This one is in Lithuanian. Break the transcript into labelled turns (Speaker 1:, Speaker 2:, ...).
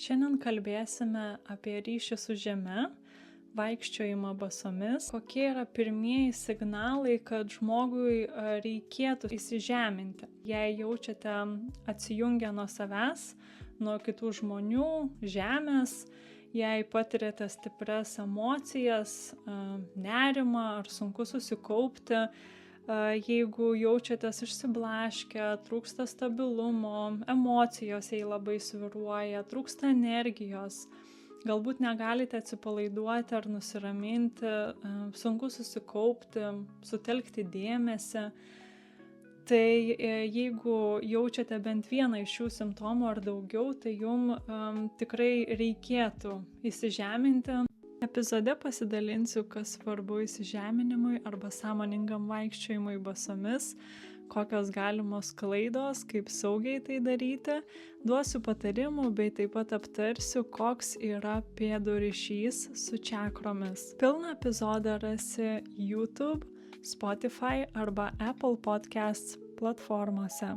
Speaker 1: Šiandien kalbėsime apie ryšį su žeme, vaikščiojimą basomis, kokie yra pirmieji signalai, kad žmogui reikėtų įsižeminti. Jei jaučiate atsijungę nuo savęs, nuo kitų žmonių, žemės, jei patiriate stiprias emocijas, nerimą ar sunku susikaupti, jeigu jaučiatės išsiblaškę, trūksta stabilumo, emocijos jei labai svyruoja, trūksta energijos, galbūt negalite atsipalaiduoti ar nusiraminti, sunku susikaupti, sutelkti dėmesį, tai jeigu jaučiate bent vieną iš šių simptomų ar daugiau, tai jums tikrai reikėtų įsižeminti. Epizode pasidalinsiu, kas svarbu įsižeminimui arba sąmoningam vaikščiojimui basomis, kokios galimos klaidos, kaip saugiai tai daryti, duosiu patarimų bei taip pat aptarsiu, koks yra pėdų ryšys su čakromis. Pilną epizodą rasi YouTube, Spotify arba Apple Podcasts platformose.